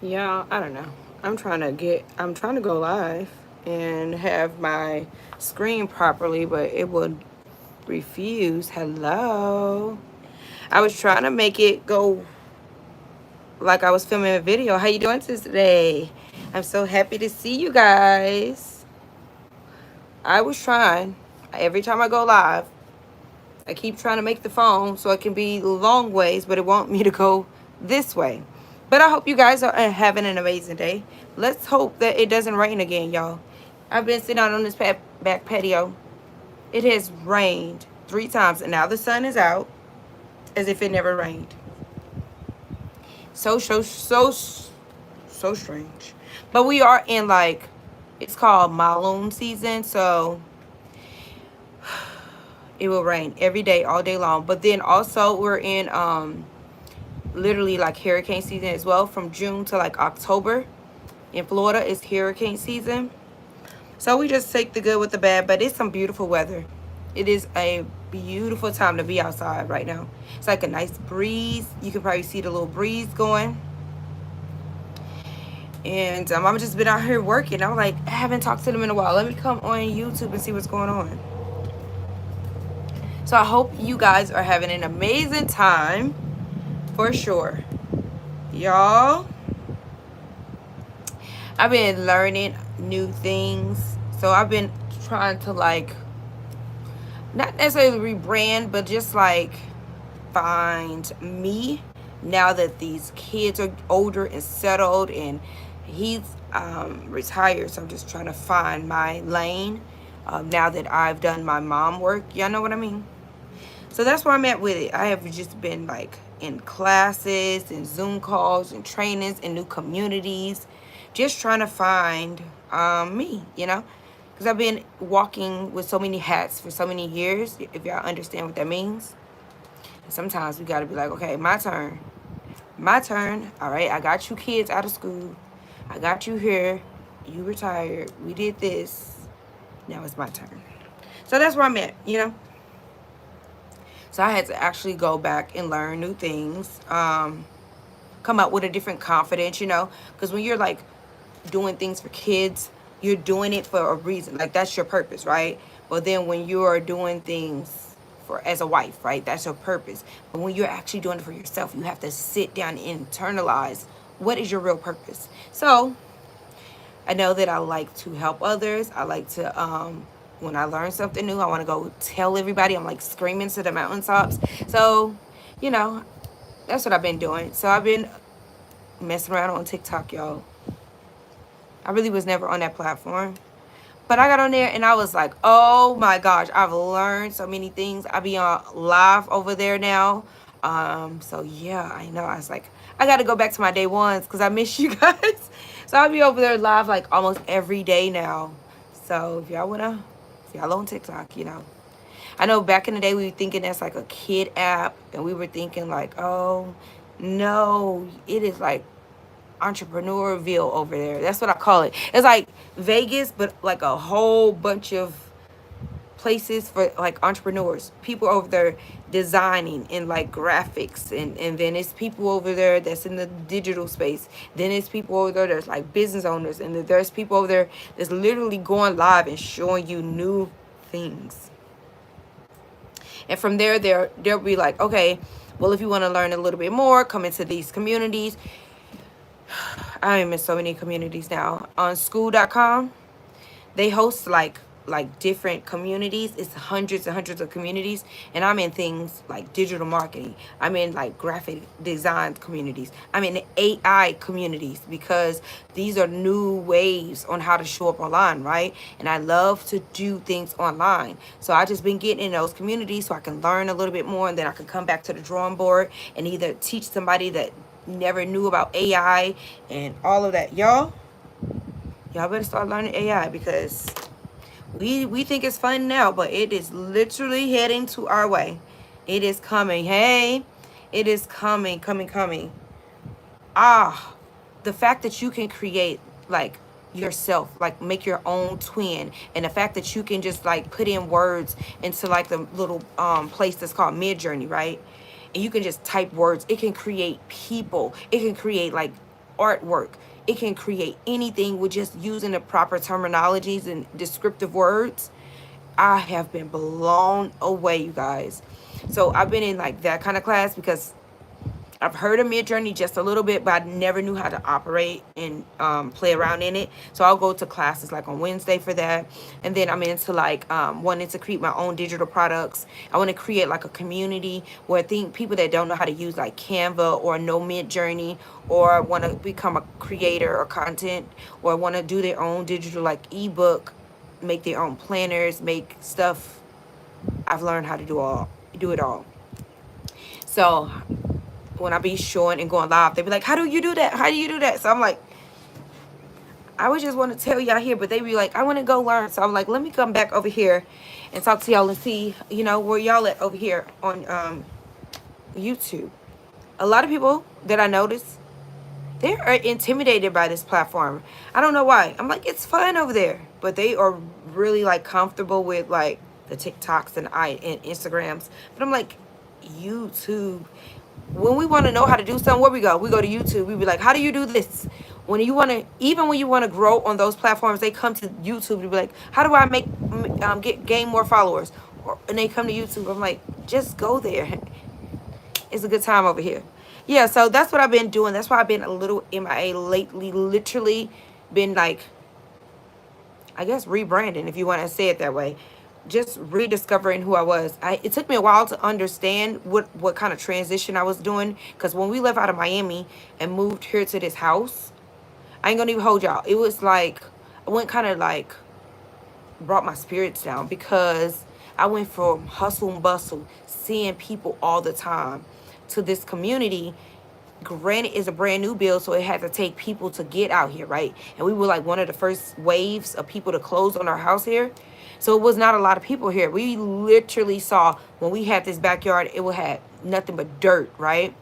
Yeah, I don't know. I'm trying to go live and have my screen properly, but it would refuse. Hello. I was trying to make it go like I was filming a video. How you doing today? I'm so happy to see you guys. I was trying. Every time I go live, I keep trying to make the phone so it can be long ways, but it wants me to go this way. But I hope you guys are having an amazing day. Let's hope that it doesn't rain again, y'all. I've been sitting out on this back patio. It has rained 3 times, and now the sun is out as if it never rained. So strange. But we are in, like, it's called monsoon season, so it will rain every day, all day long. But then also we're in literally like hurricane season as well, from June to like October. In Florida, it's hurricane season. So we just take the good with the bad, but it's some beautiful weather. It is a beautiful time to be outside right now. It's like a nice breeze. You can probably see the little breeze going. And I've just been out here working. I'm like, I haven't talked to them in a while. Let me come on YouTube and see what's going on. So I hope you guys are having an amazing time, for sure. Y'all, I've been learning new things. So I've been trying to, like, not necessarily rebrand, but just like find me now that these kids are older and settled, and he's retired. So I'm just trying to find my lane now that I've done my mom work. Y'all know what I mean? So that's where I'm at with it. I have just been like in classes and Zoom calls and trainings and new communities, just trying to find me, you know, because I've been walking with so many hats for so many years, if y'all understand what that means. And sometimes we got to be like, okay, my turn. My turn. All right, I got you kids out of school. I got you here. You retired. We did this. Now it's my turn. So that's where I'm at, you know. So I had to actually go back and learn new things, come up with a different confidence, you know, because when you're like doing things for kids, you're doing it for a reason. Like, that's your purpose, right? But then when you are doing things for as a wife, right, that's your purpose. But when you're actually doing it for yourself, you have to sit down and internalize what is your real purpose. So I know that I like to help others. I like to when I learn something new, I want to go tell everybody. I'm like screaming to the mountaintops. So, you know, that's what I've been doing. So I've been messing around on TikTok, y'all. I really was never on that platform. But I got on there and I was like, oh my gosh, I've learned so many things. I be on live over there now. So yeah, I know. I was like, I got to go back to my day ones because I miss you guys. So I'll be over there live like almost every day now. So if y'all wanna, if y'all on TikTok, you know. I know back in the day we were thinking that's like a kid app, and we were thinking like, oh no, it is like entrepreneurville over there. That's what I call it. It's like Vegas, but like a whole bunch of places for like entrepreneurs, people over there designing and like graphics, and then it's people over there that's in the digital space, then it's people over there that's like business owners, and then there's people over there that's literally going live and showing you new things. And from there they'll be like, okay, well, if you want to learn a little bit more, come into these communities. I am in so many communities now. On school.com, they host like different communities. It's hundreds and hundreds of communities, and I'm in things like digital marketing. I'm in like graphic design communities. I'm in AI communities, because these are new ways on how to show up online, right? And I love to do things online. So I just been getting in those communities so I can learn a little bit more, and then I can come back to the drawing board and either teach somebody that never knew about AI and all of that. Y'all better start learning AI, because we think it's fun now, but it is literally heading to our way. It is coming. Hey, it is coming. The fact that you can create like yourself, like make your own twin, and the fact that you can just like put in words into like the little place that's called Midjourney, right? And you can just type words. It can create people. It can create like artwork. It can create anything with just using the proper terminologies and descriptive words. I have been blown away, you guys. So I've been in like that kind of class because I've heard of Midjourney just a little bit, but I never knew how to operate and play around in it. So I'll go to classes like on Wednesday for that. And then I'm into like wanting to create my own digital products. I want to create like a community where I think people that don't know how to use like Canva or know Midjourney, or want to become a creator or content, or want to do their own digital like ebook, make their own planners, make stuff. I've learned how to do it all. So when I be showing and going live, they be like, how do you do that? How do you do that? So I'm like, I would just want to tell y'all here, but they be like, I want to go learn. So I'm like, let me come back over here and talk to y'all and see, you know, where y'all at over here on YouTube. A lot of people that I notice, they are intimidated by this platform. I don't know why. I'm like, it's fun over there. But they are really like comfortable with like the TikToks and Instagrams. But I'm like, YouTube. When we want to know how to do something, where we go? We go to YouTube. We be like, how do you do this? When you want to, even when you want to grow on those platforms, they come to YouTube to be like, how do I gain more followers? And they come to YouTube. I'm like, just go there. It's a good time over here. Yeah, so that's what I've been doing. That's why I've been a little MIA lately. Literally been like, I guess rebranding, if you want to say it that way. Just rediscovering who I was. It took me a while to understand what kind of transition I was doing, because when we left out of Miami and moved here to this house, I ain't gonna even hold y'all. It was like I went kind of like brought my spirits down, because I went from hustle and bustle, seeing people all the time, to this community. Granted, it's a brand new build, so it had to take people to get out here, right? And we were like one of the first waves of people to close on our house here. So it was not a lot of people here. We literally saw, when we had this backyard, it would have nothing but dirt, right?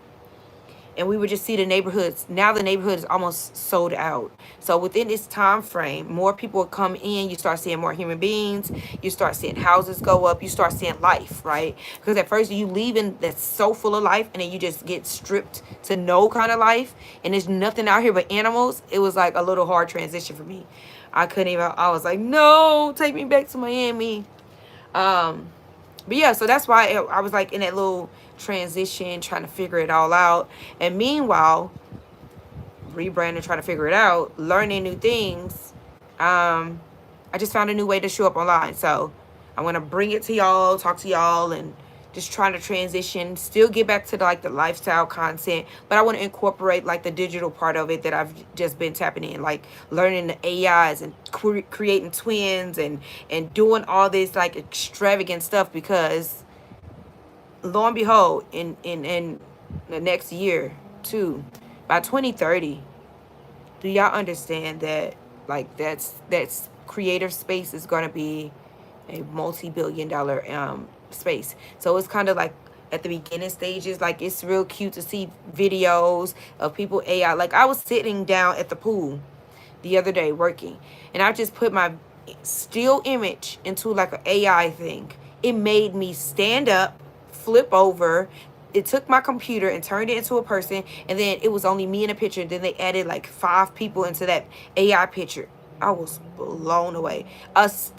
And we would just see the neighborhoods. Now the neighborhood is almost sold out. So within this time frame, more people would come in. You start seeing more human beings. You start seeing houses go up. You start seeing life, right? Because at first you leave in that's so full of life, and then you just get stripped to no kind of life, and there's nothing out here but animals. It was like a little hard transition for me. I couldn't even, I was like, no, take me back to Miami. But yeah, so that's why I was like in that little transition, trying to figure it all out. And meanwhile, rebranding, trying to figure it out, learning new things. I just found a new way to show up online. So I want to bring it to y'all, talk to y'all, and just trying to transition, still get back to the lifestyle content, but I want to incorporate like the digital part of it that I've just been tapping in, like learning the AIs and creating twins and doing all this like extravagant stuff, because lo and behold, in the next year too, by 2030, do y'all understand that like that's creative space is going to be a multi-billion-dollar space. So it's kind of like at the beginning stages, like it's real cute to see videos of people AI. Like I was sitting down at the pool the other day working, and I just put my still image into like an AI thing. It made me stand up, flip over. It took my computer and turned it into a person, and then it was only me in a picture. Then they added like 5 people into that AI picture. I was blown away.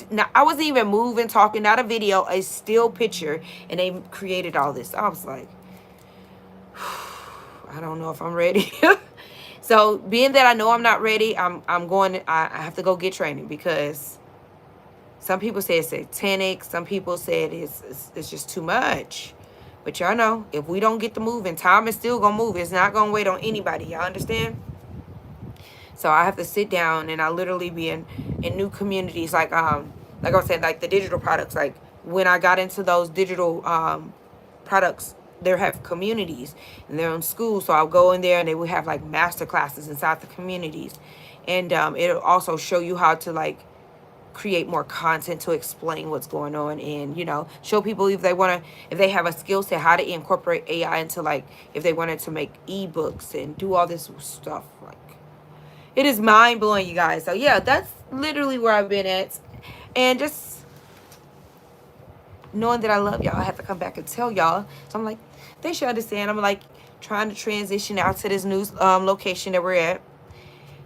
Now, I wasn't even moving, talking, not a video, a still picture, and they created all this. I was like, I don't know if I'm ready. So being that I know I'm not ready, I have to go get training, because some people say it's satanic. Some people say it's just too much. But y'all know, if we don't get to moving, time is still going to move. It's not going to wait on anybody. Y'all understand? So I have to sit down, and I literally be in new communities. Like I said, like the digital products. Like when I got into those digital products, they have communities, and they're in schools. So I'll go in there, and they will have like master classes inside the communities. And it'll also show you how to like create more content to explain what's going on, and show people if they have a skill set, how to incorporate AI into, like, if they wanted to make ebooks and do all this stuff. Like, it is mind-blowing, you guys. So yeah, that's literally where I've been at, and just knowing that I love y'all, I have to come back and tell y'all. So I'm like, they should understand. I'm like trying to transition out to this new location that we're at.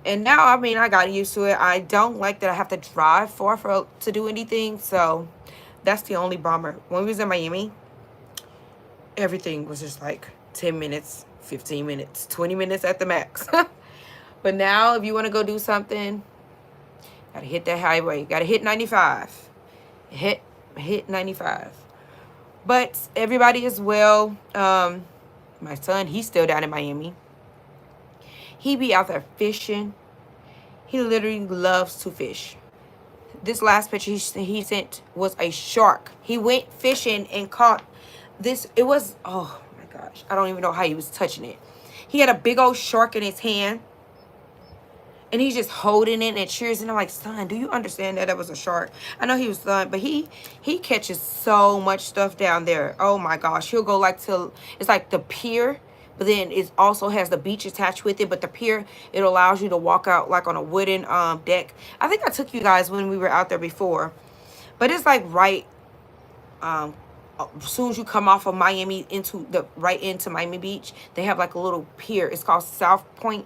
And now, I mean, I got used to it. I don't like that I have to drive far to do anything. So that's the only bummer. When we was in Miami, everything was just like 10 minutes, 15 minutes, 20 minutes at the max. But now, if you want to go do something, gotta hit that highway. Gotta hit 95. Hit 95. But everybody is well. My son, he's still down in Miami. He be out there fishing. He literally loves to fish. This last picture he sent was a shark. He went fishing and caught this. It was, oh my gosh, I don't even know how he was touching it. He had a big old shark in his hand. And he's just holding it and cheers. And I'm like, son, do you understand that was a shark? I know he was son, but he catches so much stuff down there. Oh my gosh. He'll go like to, it's like the pier, but then it also has the beach attached with it. But the pier, it allows you to walk out like on a wooden deck. I think I took you guys when we were out there before. But it's like right, as soon as you come off of Miami right into Miami Beach, they have like a little pier. It's called South Point.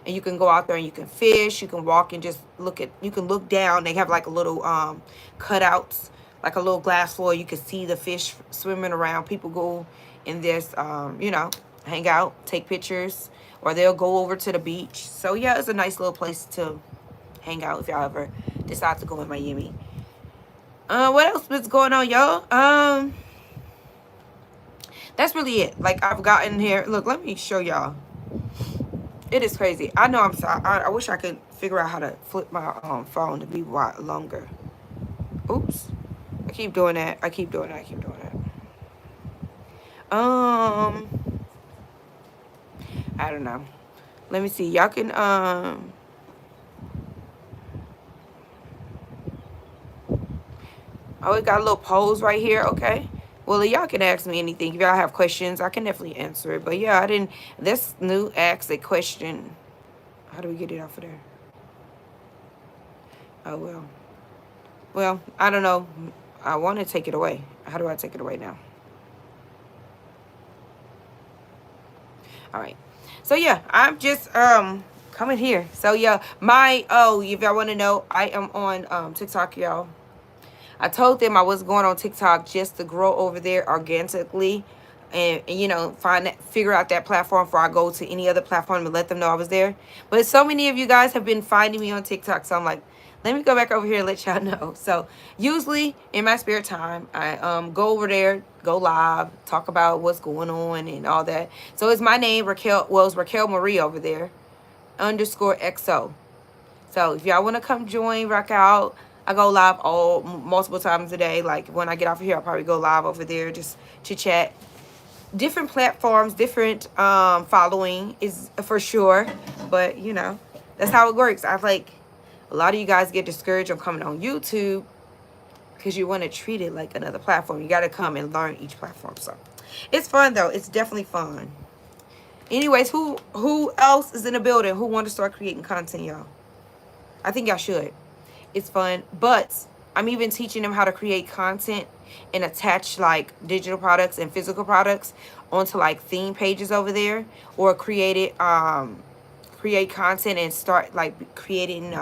And you can go out there and you can fish. You can walk and just you can look down. They have like a little cutouts, like a little glass floor. You can see the fish swimming around. People go in this, you know, hang out, take pictures, or they'll go over to the beach. So yeah, it's a nice little place to hang out if y'all ever decide to go in Miami. What else is going on, y'all? That's really it. Like, I've gotten here. Look, let me show y'all. It is crazy. I know I'm sorry. I wish I could figure out how to flip my phone to be longer. Oops. I keep doing that. I keep doing that. I don't know. Let me see. Y'all can oh, it got a little pose right here. Okay. Well, y'all can ask me anything. If y'all have questions, I can definitely answer it. But yeah, this new ask a question. How do we get it off of there? Oh, well. Well, I don't know. I want to take it away. How do I take it away now? All right. So yeah, I'm just coming here. So yeah, if y'all want to know, I am on TikTok, y'all. I told them I was going on TikTok just to grow over there organically and you know, figure out that platform before I go to any other platform and let them know I was there. But so many of you guys have been finding me on TikTok, so I'm like, let me go back over here and let y'all know. So usually in my spare time, I go over there, go live, talk about what's going on and all that. So it's my name, Raquel. Well, it's Raquel Marie over there, _XO. So if y'all want to come join, rock out. I go live multiple times a day. Like when I get off of here, I'll probably go live over there just to chat. Different platforms, different following is for sure. But you know, that's how it works. I like a lot of you guys get discouraged on coming on YouTube because you want to treat it like another platform. You got to come and learn each platform. So it's fun though. It's definitely fun. Anyways, who else is in the building who want to start creating content, y'all? I think y'all should. It's fun, but I'm even teaching them how to create content and attach like digital products and physical products onto like theme pages over there, or create content and start like creating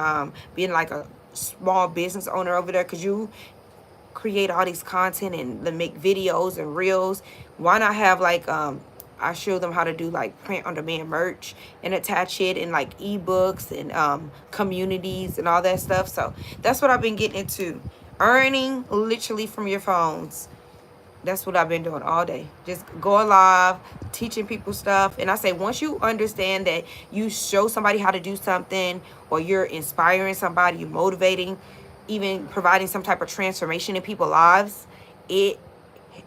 being like a small business owner over there, because you create all these content and make videos and reels. Why not have like I show them how to do like print on demand merch and attach it in like ebooks and communities and all that stuff. So that's what I've been getting into, earning literally from your phones. That's what I've been doing all day, just going live, teaching people stuff. And I say, once you understand that you show somebody how to do something, or you're inspiring somebody, you're motivating, even providing some type of transformation in people's lives, it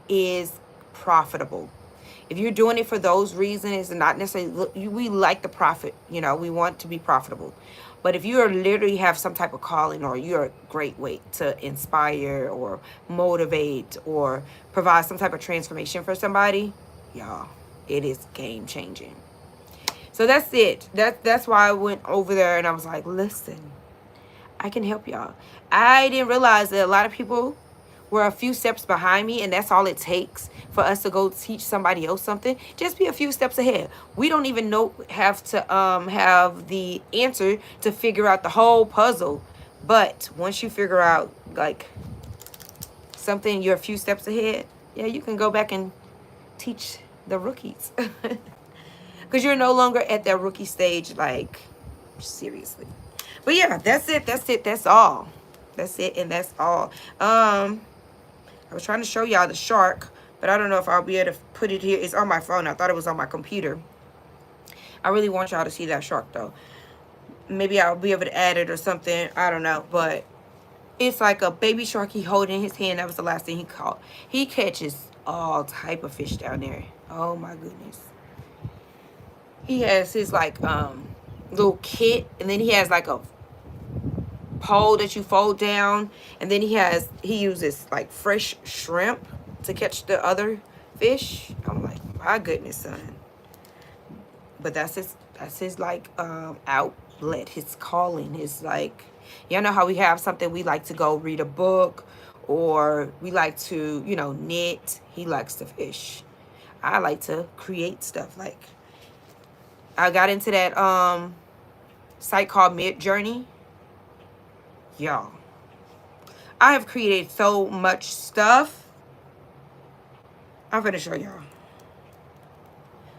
is profitable. If you're doing it for those reasons, and not necessarily, we like the profit, you know, we want to be profitable. But if you are literally have some type of calling, or you're a great way to inspire or motivate or provide some type of transformation for somebody, y'all, it is game changing. So that's it. That's why I went over there and I was like, listen, I can help y'all. I didn't realize that a lot of people we're a few steps behind me, and that's all it takes for us to go teach somebody else something. Just be a few steps ahead. We don't even have to have the answer to figure out the whole puzzle. But once you figure out like something, you're a few steps ahead, yeah, you can go back and teach the rookies. Because you're no longer at that rookie stage, like, seriously. But yeah, that's it. That's all. That's it, and that's all. I was trying to show y'all the shark, but I don't know if I'll be able to put it here. It's on my phone. I thought it was on my computer. I really want y'all to see that shark, though. Maybe I'll be able to add it or something. I don't know, but it's like a baby shark he holding in his hand. That was the last thing he caught. He catches all type of fish down there. Oh my goodness. He has his like little kit, and then he has like a pole that you fold down, and then he uses like fresh shrimp to catch the other fish. I'm like, my goodness, son. But that's his like outlet, his calling, his like, y'all know how we have something we like to go read a book, or we like to, you know, knit. He likes to fish. I like to create stuff. Like, I got into that site called Midjourney. Y'all, I have created so much stuff. I'm gonna show y'all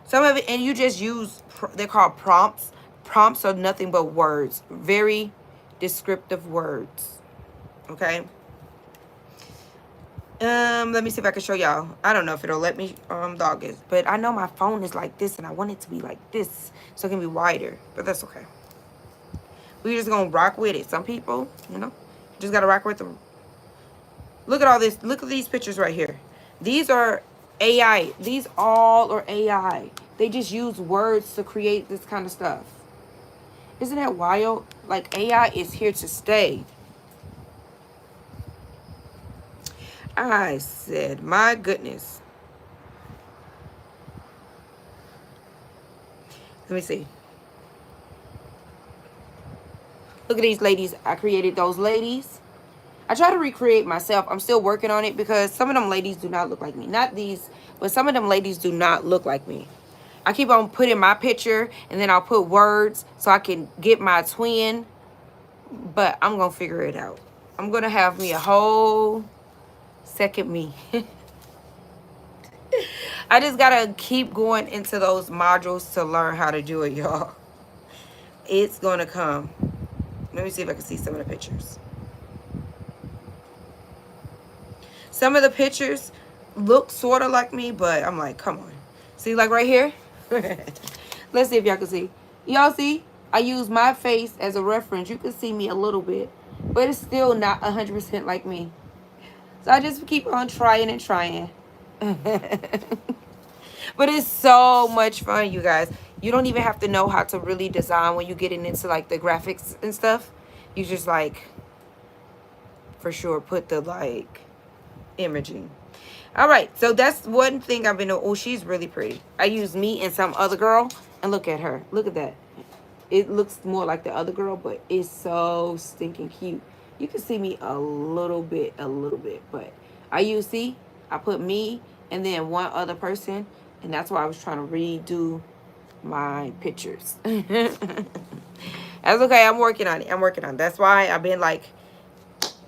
some of it, and you just use, they're called prompts. Prompts are nothing but words, very descriptive words. Okay. Let me see if I can show y'all. I don't know if it'll let me dog it, but I know my phone is like this, and I want it to be like this so it can be wider, but that's okay. We're just gonna rock with it. Some people, you know, just gotta rock with them. Look at all this. Look at these pictures right here. These are AI. These all are AI. They just use words to create this kind of stuff. Isn't that wild? Like, AI is here to stay. I said, my goodness. Let me see. Look at these ladies. I created those ladies. I try to recreate myself. I'm still working on it because some of them ladies do not look like me. Not these, but some of them ladies do not look like me. I keep on putting my picture, and then I'll put words so I can get my twin. But I'm going to figure it out. I'm going to have me a whole second me. I just got to keep going into those modules to learn how to do it, y'all. It's going to come. Let me see if I can see some of the pictures. Some of the pictures look sort of like me, but I'm like, come on. See, like right here? Let's see if y'all can see. Y'all see? I use my face as a reference. You can see me a little bit, but it's still not 100% like me. So I just keep on trying and trying. But it's so much fun, you guys. You don't even have to know how to really design when you get into like the graphics and stuff. You just like, for sure, put the like imaging. All right, so that's one thing I've been doing. Oh, she's really pretty. I use me and some other girl, and look at her. Look at that. It looks more like the other girl, but it's so stinking cute. You can see me a little bit, but I use, see, I put me and then one other person, and that's why I was trying to redo my pictures. That's okay. I'm working on it. That's why I've been like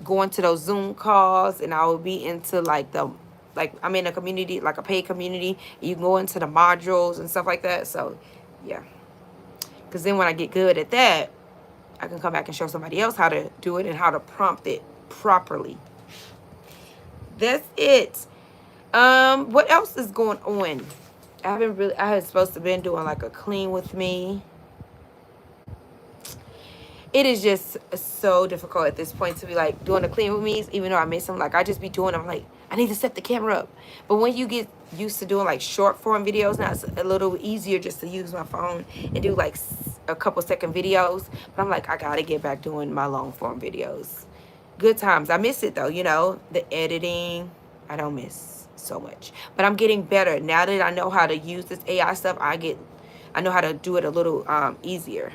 going to those Zoom calls, and I will be into like I'm in a community, like a paid community. You can go into the modules and stuff like that. So yeah, because then when I get good at that, I can come back and show somebody else how to do it and how to prompt it properly. That's it. What else is going on? I was supposed to been doing like a clean with me. It is just so difficult at this point to be like doing a clean with me, even though I miss them. Like, I just be doing them like, I need to set the camera up. But when you get used to doing like short form videos, now it's a little easier just to use my phone and do like a couple second videos. But I'm like, I gotta get back doing my long form videos. Good times. I miss it though, you know, the editing. I don't miss so much. But I'm getting better. Now that I know how to use this AI stuff, I know how to do it a little easier.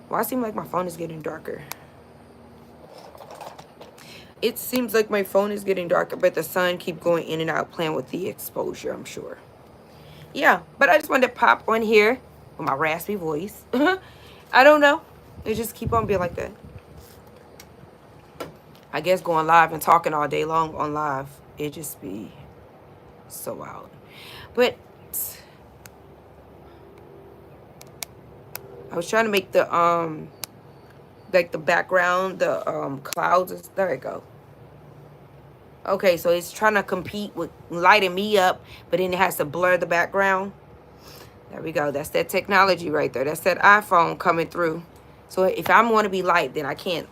Well, I seem like my phone is getting darker. It seems like my phone is getting darker, but the sun keep going in and out, playing with the exposure, I'm sure. Yeah, but I just wanted to pop on here with my raspy voice. I don't know. It just keep on being like that. I guess going live and talking all day long on live, it just be so wild. But I was trying to make the like the background, the clouds. There we go. Okay, so it's trying to compete with lighting me up, but then it has to blur the background. There we go. That's that technology right there. That's that iPhone coming through. So if I'm want to be light, then I can't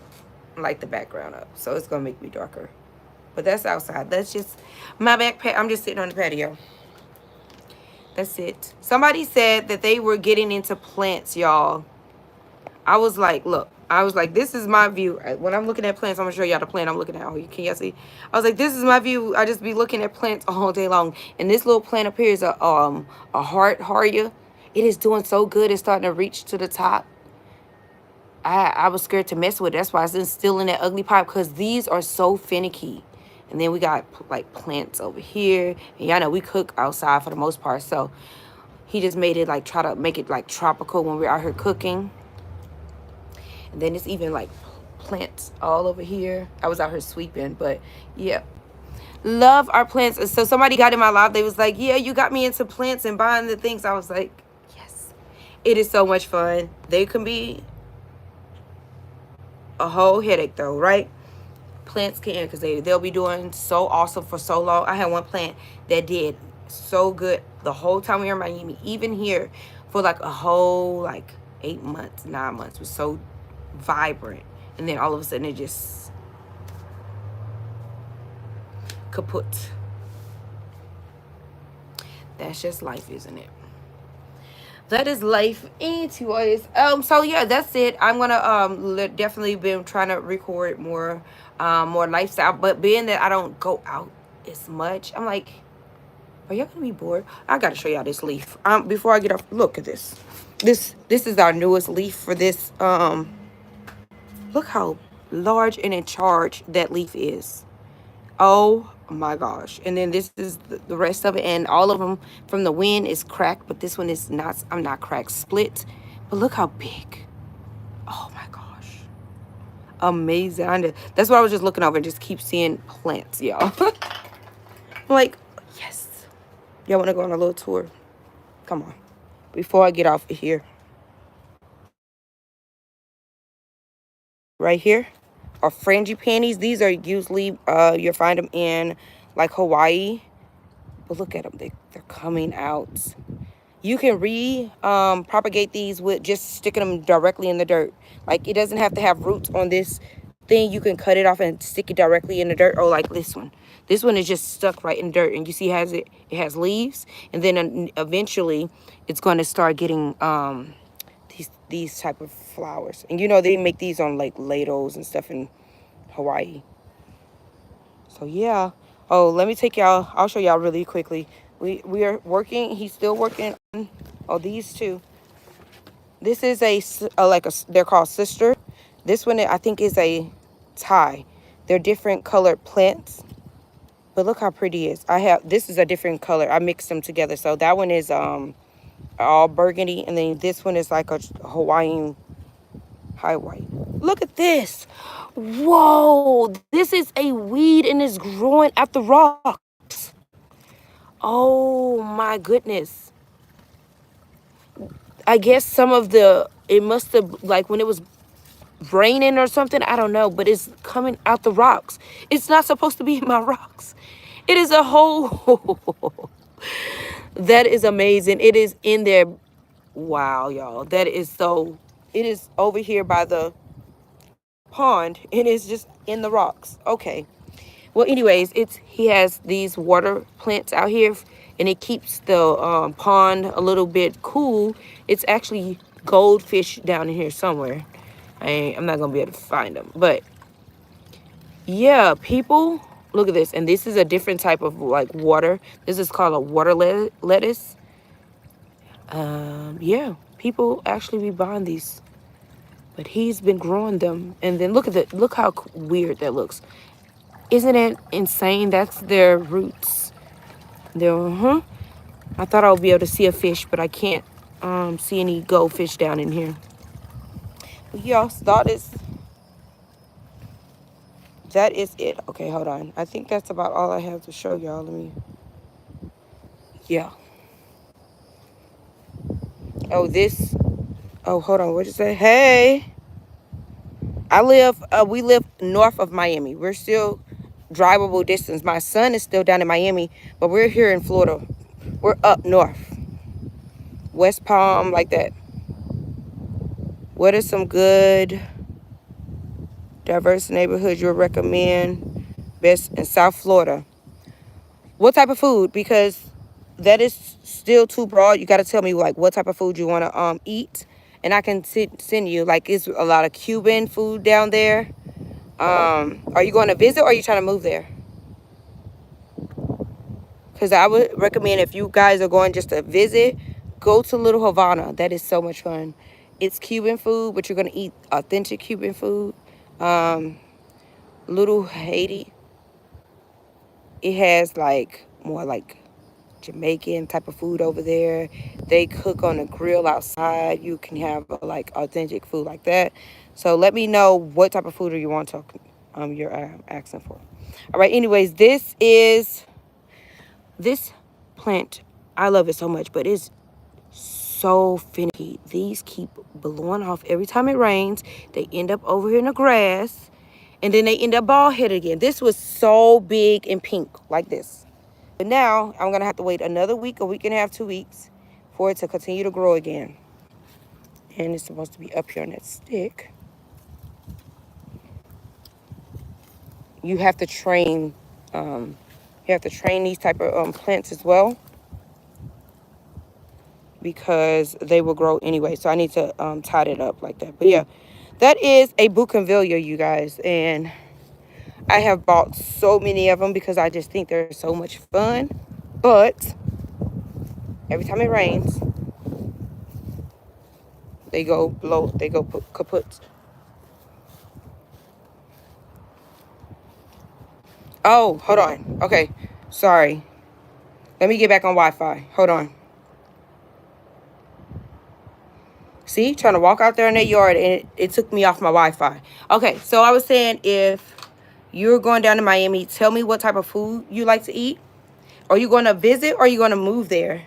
light the background up. So it's going to make me darker. But that's outside. That's just my backpack. I'm just sitting on the patio. That's it. Somebody said that they were getting into plants, y'all. I was like, look. I was like, this is my view. When I'm looking at plants, I'm going to show y'all the plant I'm looking at. Oh, can y'all see? I was like, this is my view. I just be looking at plants all day long. And this little plant up here is a heart haria. It is doing so good. It's starting to reach to the top. I was scared to mess with it. That's why it's still in that ugly pot, because these are so finicky. And then we got like plants over here. And y'all know we cook outside for the most part. So he just made it like, try to make it like tropical when we're out here cooking. And then it's even like plants all over here. I was out here sweeping, but yeah. Love our plants. And so somebody got in my live. They was like, yeah, you got me into plants and buying the things. I was like, yes. It is so much fun. They can be a whole headache though, right? Plants can, because they'll be doing so awesome for so long. I had one plant that did so good the whole time we were in Miami, even here for like a whole like 8 months, 9 months. It was so vibrant, and then all of a sudden it just kaput. That's just life, isn't it? That is life, anyways. So yeah, that's it. I'm gonna definitely been trying to record more more lifestyle, but being that I don't go out as much, I'm like, are y'all gonna be bored? I gotta show y'all this leaf before I get off. Look at this. This is our newest leaf for this. Look how large and in charge that leaf is. Oh my gosh. And then this is the rest of it, and all of them from the wind is cracked, but this one is not. I'm not cracked, split. But look how big. Oh my gosh. Amazing. That's why I was just looking over and just keep seeing plants, y'all. I'm like, yes. Y'all want to go on a little tour? Come on. Before I get off of here. Right here are frangipanis. These are usually you'll find them in like Hawaii. But look at them. They're coming out. You can propagate these with just sticking them directly in the dirt. Like, it doesn't have to have roots on this thing. You can cut it off and stick it directly in the dirt. Or like this one. This one is just stuck right in dirt. And you see it has leaves. And then eventually it's going to start getting these type of flowers. And you know they make these on like ladles and stuff in Hawaii. So yeah. Oh, let me take y'all. I'll show y'all really quickly. We are working. He's still working on these two. This is they're called sister. This one I think is a Thai. They're different colored plants. But look how pretty it is. This is a different color. I mixed them together. So that one is all burgundy, and then this one is like a Hawaiian high white. Look at this. Whoa, this is a weed and it's growing at the rocks. Oh my goodness. I guess it must have, like when it was raining or something, I don't know, but it's coming out the rocks. It's not supposed to be in my rocks. It is a whole that is amazing. It is in there. Wow, y'all. That is so. It is over here by the pond, and it's just in the rocks. Okay. Well, anyways, he has these water plants out here, and it keeps the pond a little bit cool. It's actually goldfish down in here somewhere. I'm not gonna be able to find them, but yeah, people, look at this. And this is a different type of like water. This is called a water lettuce. Yeah, people actually be buying these, but he's been growing them. And then look how weird that looks. Isn't it insane? That's their roots. Their. I thought I would be able to see a fish, but I can't see any goldfish down in here. But y'all, that is it. Okay, hold on. I think that's about all I have to show y'all. Let me. Yeah. Oh, this. Oh, hold on. What did you say? Hey. We live north of Miami. We're still drivable distance. My son is still down in Miami, but we're here in Florida. We're up north. West Palm, like that. What are some good diverse neighborhoods you would recommend best in South Florida? What type of food? Because that is still too broad. You got to tell me like what type of food you want to eat, and I can send you. Like, it's a lot of Cuban food down there. Are you going to visit, or are you trying to move there? Because I would recommend, if you guys are going just to visit, go to Little Havana. That is so much fun. It's Cuban food, but you're going to eat authentic Cuban food. Little Haiti, it has like more like Jamaican type of food over there. They cook on a grill outside. You can have like authentic food like that. So let me know what type of food you want to you're asking for. All right. Anyways, this plant. I love it so much, but it's so finicky. These keep blowing off every time it rains. They end up over here in the grass, and then they end up bald headed again. This was so big and pink like this. But now I'm going to have to wait another week, a week and a half, 2 weeks for it to continue to grow again. And it's supposed to be up here on that stick. You have to train, these type of plants as well, because they will grow anyway. So I need to tie it up like that. But yeah, that is a bougainvillea, you guys. And I have bought so many of them because I just think they're so much fun. But every time it rains, they go kaput. Oh, hold on. Okay, sorry. Let me get back on Wi-Fi. Hold on. See, trying to walk out there in that yard, and it took me off my Wi-Fi. Okay, so I was saying, if you're going down to Miami, tell me what type of food you like to eat. Are you going to visit, or are you going to move there?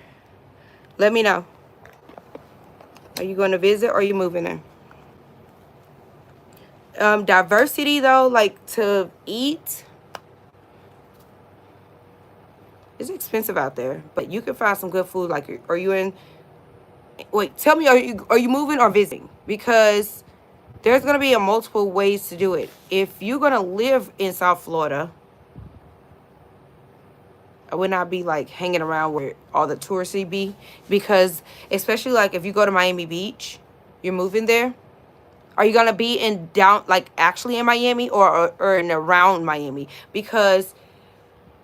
Let me know. Are you going to visit, or are you moving there? Diversity, though, like to eat, it's expensive out there, but you can find some good food. Like, are you in? Wait, tell me, are you moving or visiting? Because there's gonna be multiple ways to do it. If you're gonna live in South Florida, I would not be like hanging around where all the touristy be, because especially like if you go to Miami Beach, you're moving there. Are you gonna be in down, like actually in Miami, or in around Miami? Because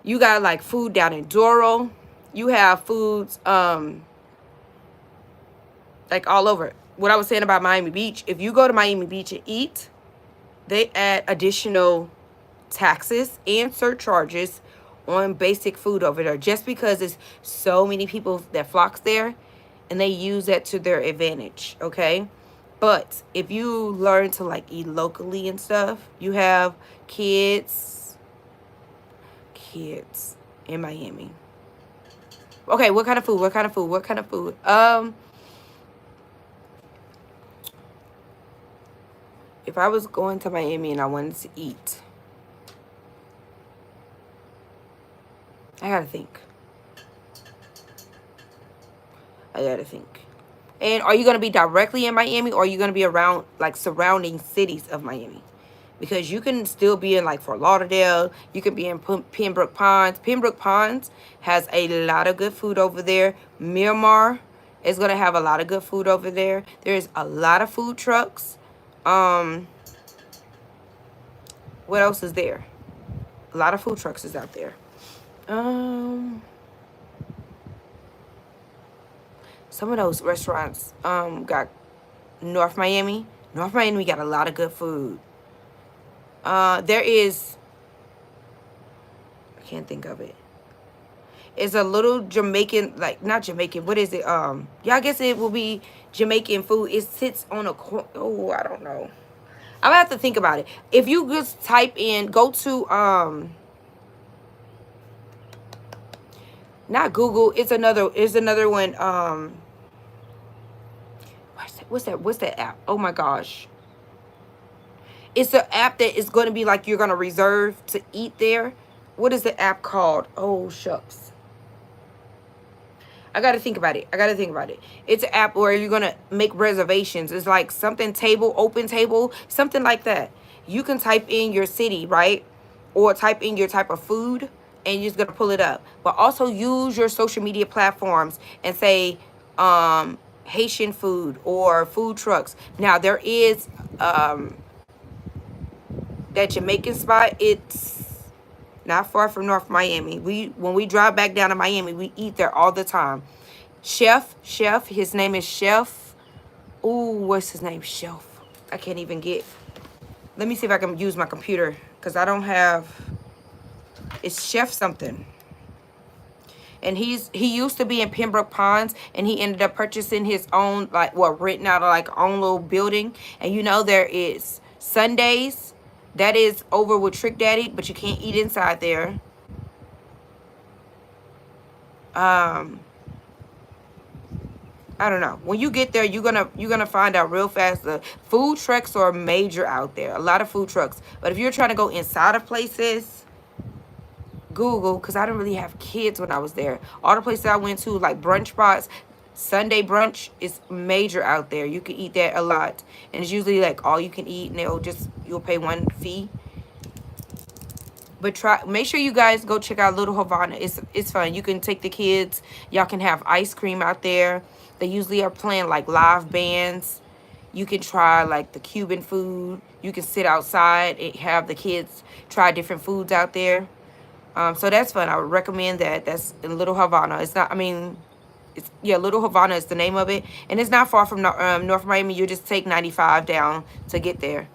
you got like food down in Doral. You have foods like all over. What I was saying about Miami Beach, if you go to Miami Beach and eat, they add additional taxes and surcharges on basic food over there, just because it's so many people that flocks there, and they use that to their advantage. Okay, but if you learn to like eat locally and stuff, you have kids in Miami. Okay, what kind of food? If I was going to Miami and I wanted to eat, I gotta think. And are you going to be directly in Miami, or are you going to be around like surrounding cities of Miami? Because you can still be in like Fort Lauderdale. You can be in Pembroke Pines. Pembroke Pines has a lot of good food over there. Miramar is going to have a lot of good food over there. There's a lot of food trucks. What else is there? A lot of food trucks is out there. Some of those restaurants got North Miami. North Miami got a lot of good food. There is can't think of it. It's a little Jamaican, like, not Jamaican, what is it? Yeah, I guess it will be Jamaican food. It sits on a, oh, I don't know. I'm gonna have to think about it. If you just type in, go to, not Google, it's another one, what's that app? Oh my gosh. It's an app that is going to be like you're going to reserve to eat there. What is the app called? Oh, shucks. I got to think about it. It's an app where you're going to make reservations. It's like something table, open table, something like that. You can type in your city, right? Or type in your type of food, and you're just going to pull it up. But also use your social media platforms and say Haitian food or food trucks. Now, there is that Jamaican spot. It's not far from North Miami. When we drive back down to Miami, we eat there all the time. Chef, his name is Chef. Ooh, what's his name? Chef. I can't even get. Let me see if I can use my computer, because I don't have. It's Chef something. And he used to be in Pembroke Pines, and he ended up purchasing his own, like, well, renting out like own little building. And you know, there is Sundays. That is over with Trick Daddy, but you can't eat inside there. I don't know. When you get there, you're gonna find out real fast. The food trucks are major out there. A lot of food trucks. But if you're trying to go inside of places, Google, because I didn't really have kids when I was there. All the places I went to, like brunch spots, Sunday brunch is major out there. You can eat that a lot, and it's usually like all you can eat, and you'll pay one fee. But make sure you guys go check out Little Havana. It's fun. You can take the kids. Y'all can have ice cream out there. They usually are playing like live bands. You can try like the Cuban food. You can sit outside and have the kids try different foods out there. So that's fun. I would recommend that. That's in Little Havana. It's not, I mean, Little Havana is the name of it. And it's not far from North Miami. You just take 95 down to get there.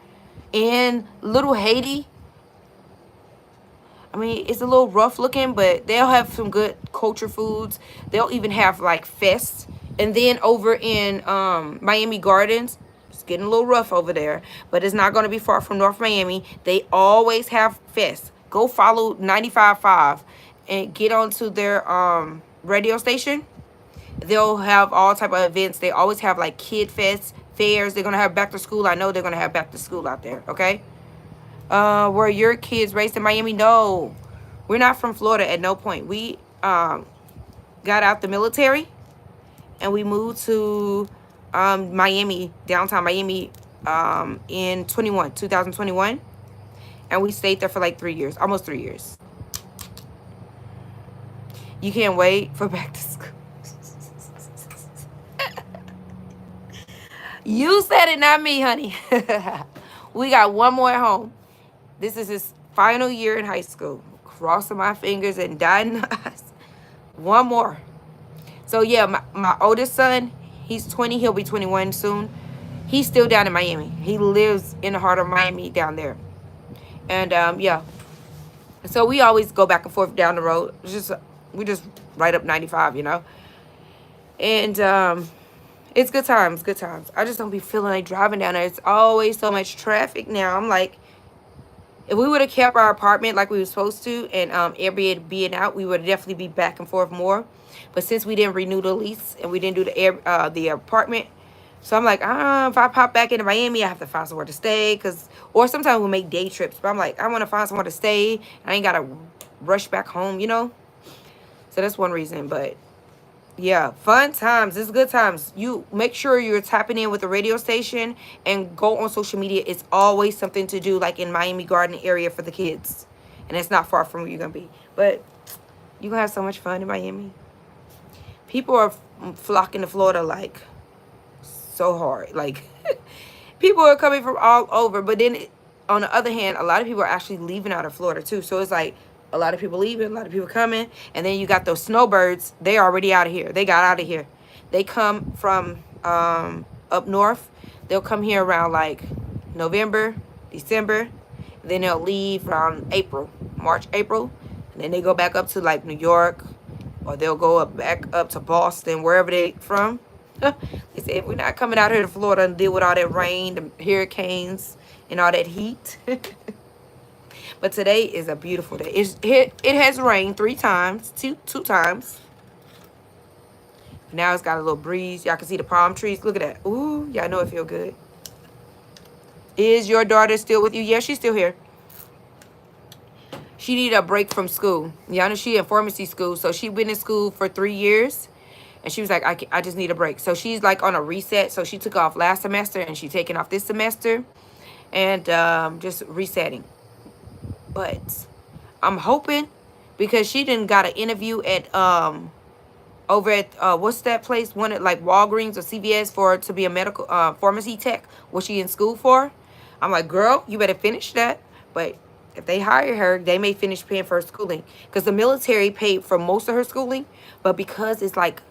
And Little Haiti, I mean, it's a little rough looking, but they'll have some good culture foods. They'll even have like fests. And then over in Miami Gardens, it's getting a little rough over there, but it's not going to be far from North Miami. They always have fests. Go follow 95.5 and get onto their radio station. They'll have all type of events. They always have like kid fests, fairs. They're going to have back to school. I know they're going to have back to school out there, okay? Were your kids raised in Miami? No. We're not from Florida at no point. We got out the military, and we moved to Miami, downtown Miami, in 2021. And we stayed there for like 3 years, almost 3 years. You can't wait for back to school. You said it, not me, honey. We got one more at home. This is his final year in high school. Crossing my fingers and dotting my eyes. One more. So yeah, my oldest son, he's 20. He'll be 21 soon. He's still down in Miami. He lives in the heart of Miami down there. And yeah. So we always go back and forth down the road. We just right up 95, you know. And it's good times, good times. I just don't be feeling like driving down there. It's always so much traffic now. I'm like, if we would have kept our apartment like we were supposed to and Airbnb being out, we would definitely be back and forth more. But since we didn't renew the lease and we didn't do the apartment, so I'm like, if I pop back into Miami, I have to find somewhere to stay. Or sometimes we'll make day trips. But I'm like, I want to find somewhere to stay. I ain't got to rush back home, you know. So that's one reason. But yeah, fun times. It's good times. You make sure you're tapping in with the radio station and go on social media. It's always something to do, like in Miami Garden area for the kids. And it's not far from where you're going to be. But you're going to have so much fun in Miami. People are flocking to Florida like so hard. Like people are coming from all over. But then on the other hand, a lot of people are actually leaving out of Florida too. So it's like a lot of people leaving, a lot of people coming. And then you got those snowbirds. They're already out of here. They got out of here. They come from up north. They'll come here around like November, December. Then they'll leave around April, March, April. And And then they go back up to like New York, or they'll go back up to Boston, wherever they from. They say, if we're not coming out here to Florida and deal with all that rain, the hurricanes, and all that heat. But today is a beautiful day. It has rained 3 times, two times. Now it's got a little breeze. Y'all can see the palm trees. Look at that. Ooh, y'all know it feel good. Is your daughter still with you? Yeah, she's still here. She needed a break from school. Y'all know she in pharmacy school. So she been in school for 3 years. And she was like, I just need a break. So she's like on a reset. So she took off last semester and she's taking off this semester. And just resetting. But I'm hoping, because she didn't got an interview at over at what's that place, one at like Walgreens or CVS, for to be a medical pharmacy tech, what she in school for. I'm like, girl, you better finish that. But if they hire her, they may finish paying for her schooling, because the military paid for most of her schooling. But because it's like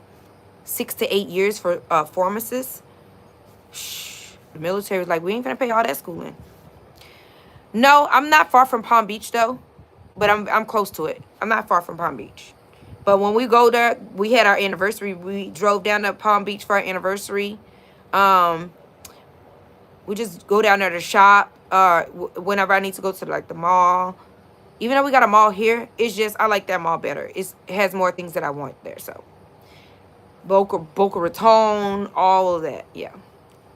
6 to 8 years for pharmacists, the military was like, we ain't gonna pay all that schooling. No, I'm not far from Palm Beach though, but I'm close to it. I'm not far from Palm Beach. But when we go there, we had our anniversary. We drove down to Palm Beach for our anniversary. We just go down there to shop. Whenever I need to go to like the mall. Even though we got a mall here, it's just I like that mall better. It has more things that I want there. So Boca Raton, all of that, yeah.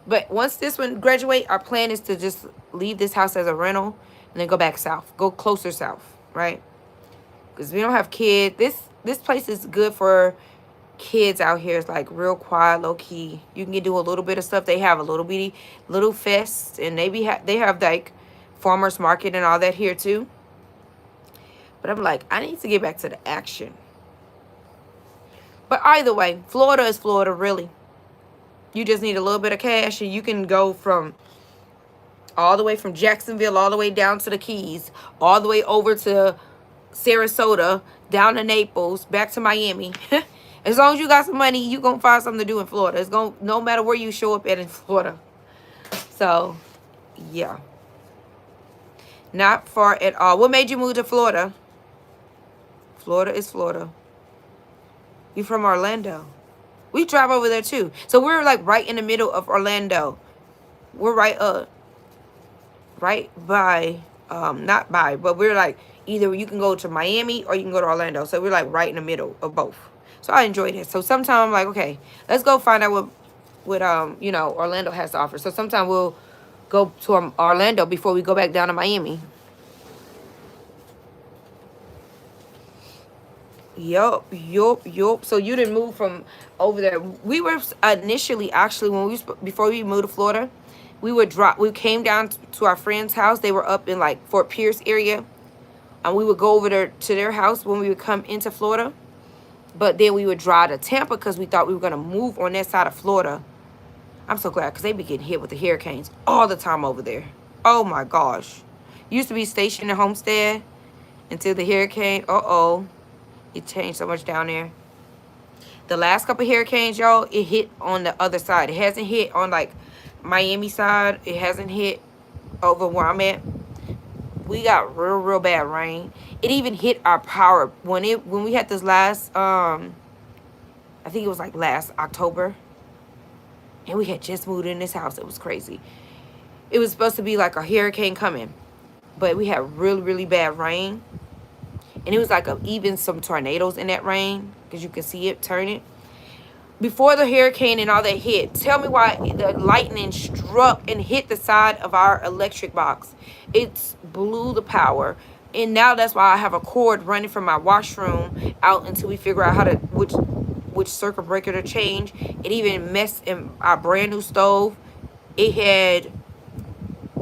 But once this one graduate, our plan is to just leave this house as a rental and then go back south, go closer south, right? Because we don't have kids. This place is good for kids out here. It's like real quiet, low key. You can do a little bit of stuff. They have a little fest, and they have like farmers market and all that here too. But I'm like, I need to get back to the action. But either way, Florida is Florida, really. You just need a little bit of cash, and you can go from all the way from Jacksonville, all the way down to the Keys, all the way over to Sarasota, down to Naples, back to Miami. As long as you got some money, you gonna find something to do in Florida. It's gonna, no matter where you show up at in Florida. So, yeah. Not far at all. What made you move to Florida? Florida is Florida. You from Orlando? We drive over there too. So we're like right in the middle of Orlando. We're right by, not by, but we're like, either you can go to Miami or you can go to Orlando. So we're like right in the middle of both. So I enjoyed it. So sometimes I'm like, okay, let's go find out what you know, Orlando has to offer. So sometimes we'll go to Orlando before we go back down to Miami. Yup. So you didn't move from over there. We were initially, actually, before we moved to Florida, we came down to our friend's house. They were up in like Fort Pierce area, and we would go over there to their house when we would come into Florida. But then we would drive to Tampa because we thought we were gonna move on that side of Florida. I'm so glad, because they be getting hit with the hurricanes all the time over there. Oh my gosh. Used to be stationed in Homestead until the hurricane. It changed so much down there. The last couple hurricanes, y'all, it hit on the other side. It hasn't hit on like Miami side. It hasn't hit over where I'm at. We got real bad rain. It even hit our power when we had this last I think it was like last October. And we had just moved in this house. It was crazy. It was supposed to be like a hurricane coming, but we had really bad rain. And it was like even some tornadoes in that rain, because you can see it turning. Before the hurricane and all that hit, tell me why the lightning struck and hit the side of our electric box. It blew the power. And now that's why I have a cord running from my washroom out until we figure out how to which circuit breaker to change. It even messed in our brand new stove. It had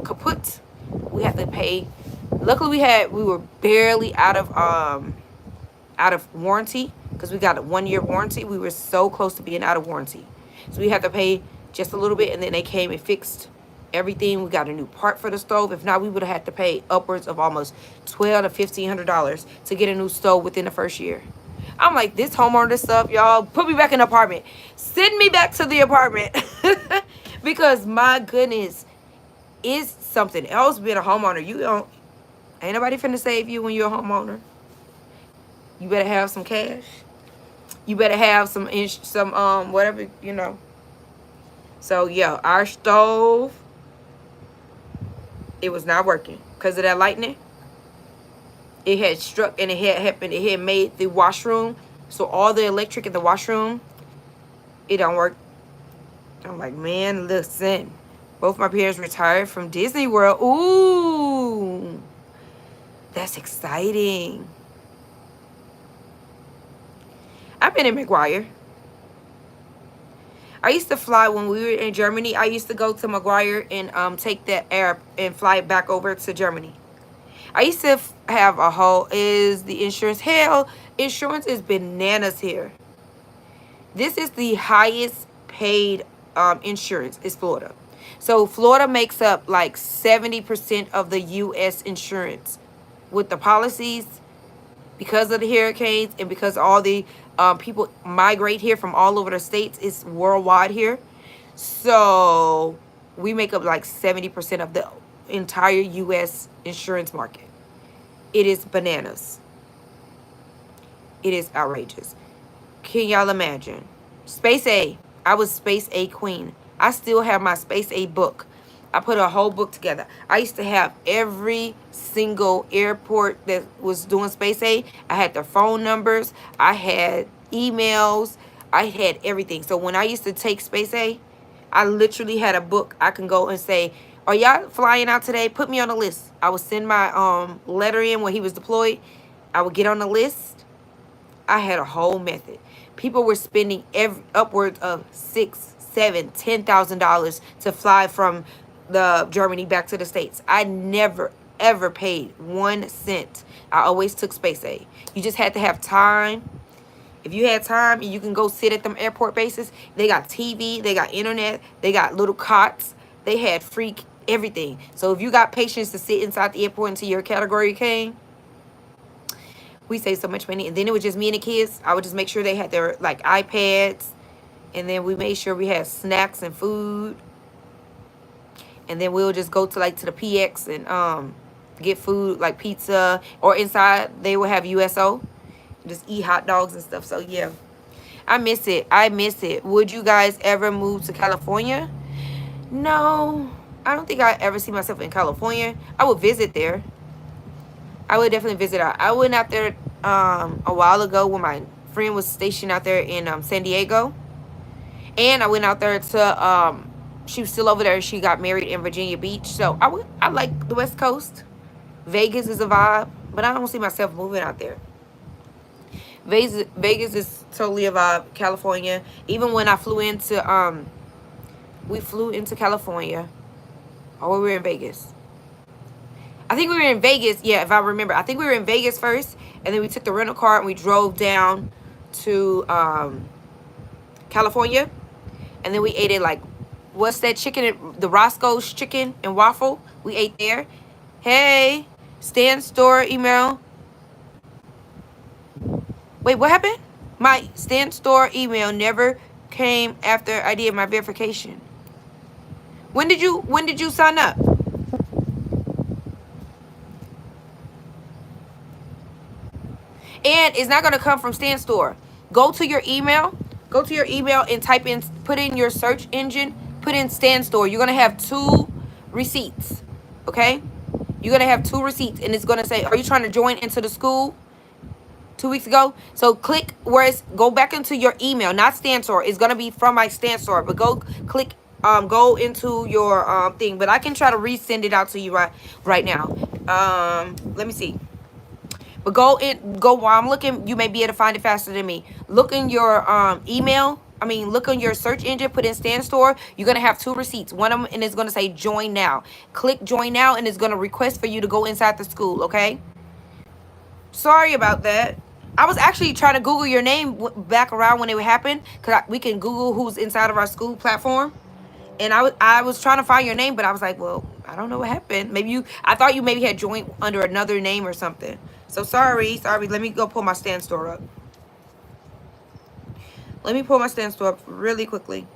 kaput. We had to pay. Luckily we were barely out of warranty, because we got a 1-year warranty. We were so close to being out of warranty. So we had to pay just a little bit, and then they came and fixed everything. We got a new part for the stove. If not, we would have had to pay upwards of almost $1,200 to $1,500 to get a new stove within the first year. I'm like, this homeowner stuff, y'all, put me back in the apartment. Send me back to the apartment. Because my goodness, it's something else being a homeowner. Ain't nobody finna save you when you're a homeowner. You better have some cash. You better have some whatever, you know. So yeah, our stove, it was not working because of that lightning. It had struck and it had happened. It had made the washroom. So all the electric in the washroom, it don't work. I'm like, man, listen. Both my parents retired from Disney World. Ooh, that's exciting. I've been in McGuire. I used to fly when we were in Germany. I used to go to McGuire and take that air and fly it back over to Germany. I used to have a whole, is the insurance, hell, insurance is bananas here. This is the highest paid insurance is Florida. So Florida makes up like 70% of the U.S. insurance with the policies because of the hurricanes and because all the people migrate here from all over the states. It's worldwide here. So we make up like 70% of the entire U.S. insurance market. It is bananas. It is outrageous. Can y'all imagine? Space A. I was Space A queen. I still have my Space A book. I put a whole book together. I used to have every single airport that was doing Space A. I had their phone numbers. I had emails. I had everything. So when I used to take Space A, I literally had a book. I can go and say, are y'all flying out today? Put me on the list. I would send my letter in when he was deployed. I would get on the list. I had a whole method. People were spending upwards of $6,000, $7,000, $10,000 to fly from the Germany back to the States. I never ever paid 1 cent. I always took Space A. You just had to have time. If you had time and you can go sit at them airport bases, they got TV, they got internet, they got little cots, they had free everything. So if you got patience to sit inside the airport until your category came, we saved so much money. And then it was just me and the kids. I would just make sure they had their like iPads, and then we made sure we had snacks and food. And then we'll just go to like to the PX and get food like pizza, or inside they will have USO. Just eat hot dogs and stuff. So yeah, I miss it. I miss it. Would you guys ever move to California? No, I don't think I ever see myself in California. I would visit there. I would definitely visit out. I went out there a while ago when my friend was stationed out there in San Diego. And I went out there to she was still over there. She got married in Virginia Beach. So I like the West Coast. Vegas is a vibe, but I don't see myself moving out there. Vegas is totally a vibe. California. Even when I flew into we flew into California. Or we were in Vegas. I think we were in Vegas. Yeah, if I remember. I think we were in Vegas first, and then we took the rental car and we drove down to California. And then we ate it like, what's that chicken? The Roscoe's chicken and waffle. We ate there. Hey, Stan store email. Wait, what happened? My Stan store email never came after I did my verification. When did you sign up? And it's not going to come from Stan store. Go to your email. Go to your email and type in, put in your search engine, put in Stan store. You're going to have 2 receipts. Okay? You're going to have 2 receipts. And it's going to say, are you trying to join into the school 2 weeks ago? So click where it's, go back into your email, not Stan store. It's going to be from my Stan store. But go click, go into your thing. But I can try to resend it out to you right now. Let me see. But go while I'm looking, you may be able to find it faster than me. Look in your email. Look on your search engine, put in Stan store. You're going to have 2 receipts. One of them, and it's going to say join now. Click join now, and it's going to request for you to go inside the school, okay? Sorry about that. I was actually trying to Google your name back around when it happened, because we can Google who's inside of our school platform. And I was trying to find your name, but I was like, well, I don't know what happened. I thought you maybe had joined under another name or something. So sorry. Let me go pull my Stan store up. Let me pull my Stan store up really quickly.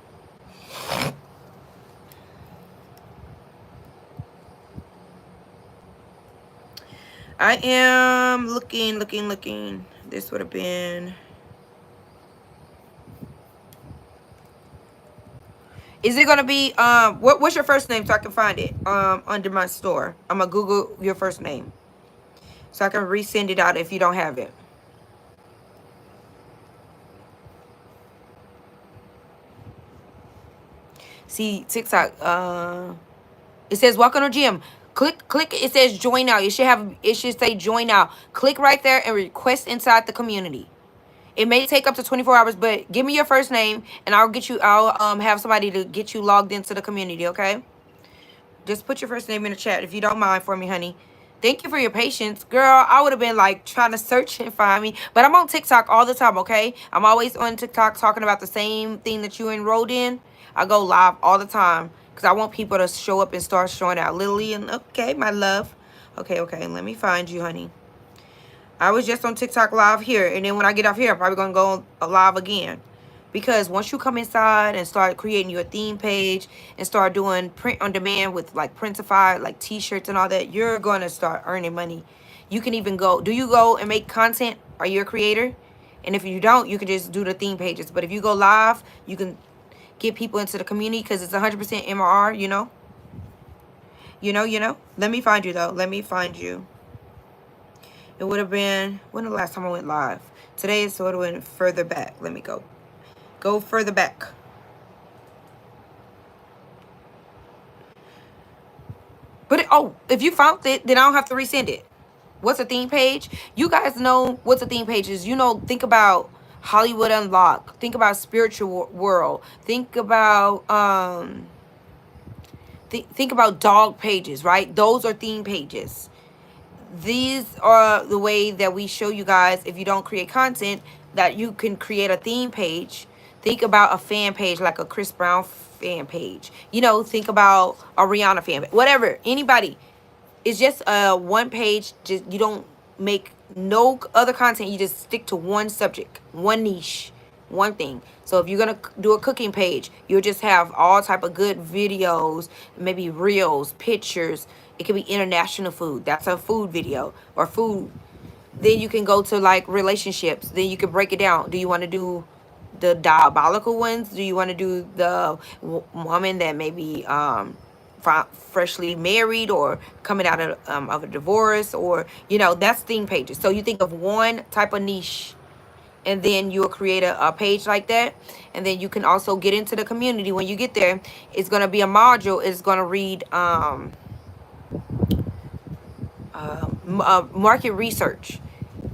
I am looking. This would have been... Is it gonna be what's your first name so I can find it under my store? I'm gonna Google your first name so I can resend it out if you don't have it. See, TikTok, it says welcome to gym. Click, it says join now. It should say join now. Click right there and request inside the community. It may take up to 24 hours, but give me your first name and I'll have somebody to get you logged into the community, okay? Just put your first name in the chat if you don't mind for me, honey. Thank you for your patience. Girl, I would have been like trying to search and find me. But I'm on TikTok all the time, okay? I'm always on TikTok talking about the same thing that you enrolled in. I go live all the time because I want people to show up and start showing out. Lillian, okay, my love. Okay, let me find you, honey. I was just on TikTok live here. And then when I get off here, I'm probably going to go live again. Because once you come inside and start creating your theme page and start doing print on demand with like Printify, like t-shirts and all that, you're going to start earning money. You can even go, do you go and make content? Are you a creator? And if you don't, you can just do the theme pages. But if you go live, you can get people into the community because it's 100% MRR, you know? You know? Let me find you though. Let me find you. It would have been, when the last time I went live? Today is sort of went further back. Let me go. Go further back. But if you found it, then I don't have to resend it. What's a theme page? You guys know what's a theme page is. You know, think about Hollywood Unlocked. Think about Spiritual World. Think about think about dog pages, right? Those are theme pages. These are the way that we show you guys, if you don't create content, that you can create a theme page. Think about a fan page, like a Chris Brown fan page. You know, think about a Rihanna fan page. Whatever, anybody. It's just one page. Just you don't make no other content. You just stick to one subject, one niche, one thing. So if you're gonna do a cooking page, you'll just have all type of good videos, maybe reels, pictures. It could be international food. That's a food video or food. Then you can go to like relationships. Then you can break it down. Do you want to do the diabolical ones? Do you want to do the woman that maybe freshly married or coming out of a divorce, or you know, that's theme pages. So you think of one type of niche, and then you'll create a page like that, and then you can also get into the community. When you get there, it's going to be a module. It's going to read market research.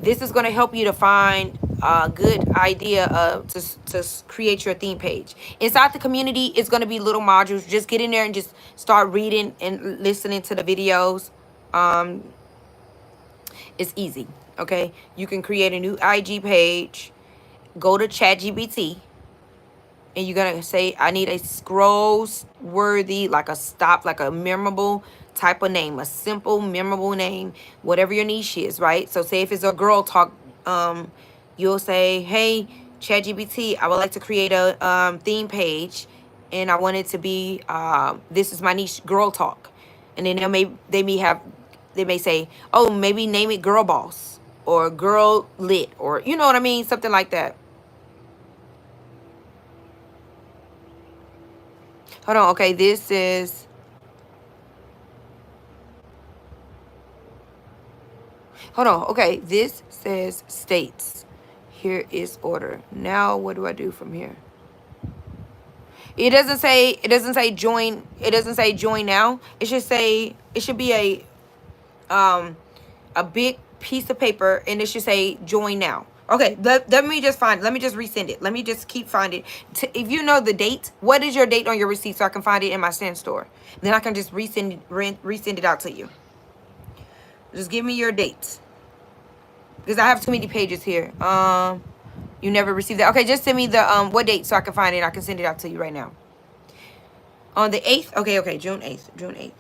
This is going to help you to find a good idea to create your theme page. Inside the community, it's going to be little modules. Just get in there and just start reading and listening to the videos. It's easy, okay? You can create a new IG page. Go to ChatGPT. And you're going to say, I need a scroll-worthy, like a stop, like a memorable type of name, a simple, memorable name, whatever your niche is, right? So say if it's a girl talk, you'll say, hey, ChatGPT, I would like to create a theme page, and I want it to be, this is my niche, girl talk. And then they may say, oh, maybe name it girl boss or girl lit, or you know what I mean? Something like that. Hold on, okay, this is... Hold on, okay, this says states. Here is order. Now, what do I do from here? It doesn't say join. It doesn't say join now. It should say, it should be a big piece of paper, and it should say join now. Okay, let me just find it. Let me just resend it. Let me just keep finding it. If you know the date, what is your date on your receipt so I can find it in my send store? Then I can just resend it out to you. Just give me your date. Because I have too many pages here. You never received that. Okay, just send me the what date so I can find it. I can send it out to you right now. On the 8th. Okay, June 8th. June 8th.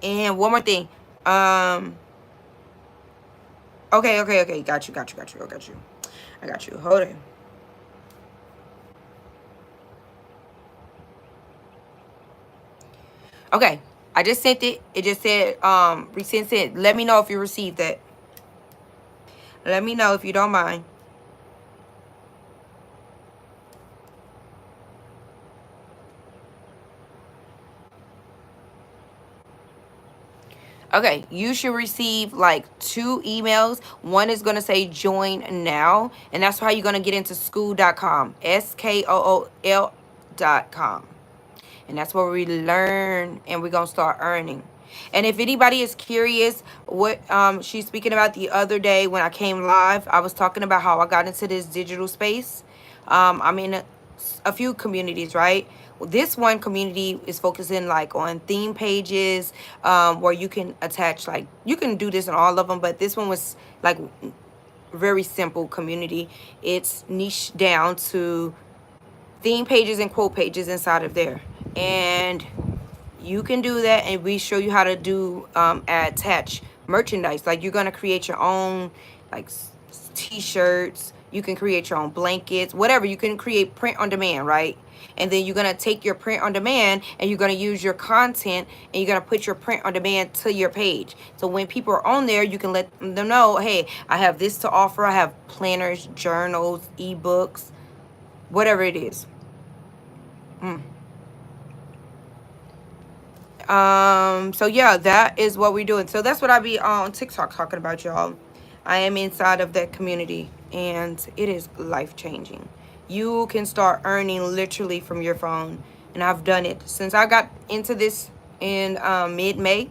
And one more thing. Okay. Got you. I got you. Hold on. Okay, I just sent it. It just said resend sent. Let me know if you received it. Let me know if you don't mind. Okay, you should receive like 2 emails. One is going to say join now, and that's how you're going to get into skool.com, skool.com. And that's where we learn and we're going to start earning. And if anybody is curious what she's speaking about the other day when I came live, I was talking about how I got into this digital space. I'm in a few communities, right? This one community is focusing like on theme pages, where you can attach, like, you can do this in all of them, but this one was like very simple community. It's niched down to theme pages and quote pages inside of there, and you can do that, and we show you how to do attach merchandise. Like, you're gonna create your own, like, t-shirts. You can create your own blankets, whatever. You can create print on demand, right? And then you're gonna take your print on demand and you're gonna use your content, and you're gonna put your print on demand to your page. So when people are on there, you can let them know, hey, I have this to offer. I have planners, journals, ebooks, whatever it is. So yeah, that is what we're doing. So that's what I be on TikTok talking about, y'all. I am inside of that community, and it is life changing. You can start earning literally from your phone, and I've done it since I got into this in mid-May.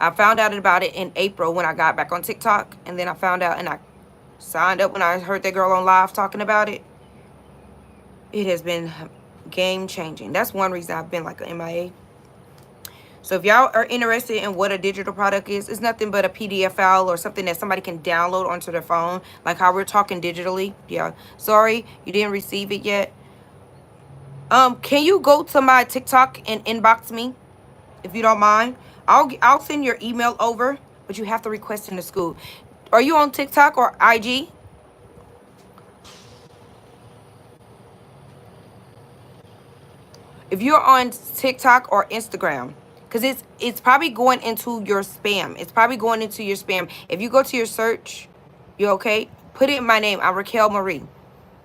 I found out about it in April when I got back on TikTok, and then I found out and I signed up when I heard that girl on live talking about it. It has been game changing. That's one reason I've been like an MIA. So if y'all are interested in what a digital product is, it's nothing but a PDF file or something that somebody can download onto their phone, like how we're talking digitally. Yeah, sorry you didn't receive it yet. Can you go to my TikTok and inbox me if you don't mind? I'll send your email over, but you have to request in the school. Are you on TikTok or IG? If you're on TikTok or Instagram, because it's probably going into your spam. It's probably going into your spam. If you go to your search, you okay? Put it in my name. I'm Raquel Marie.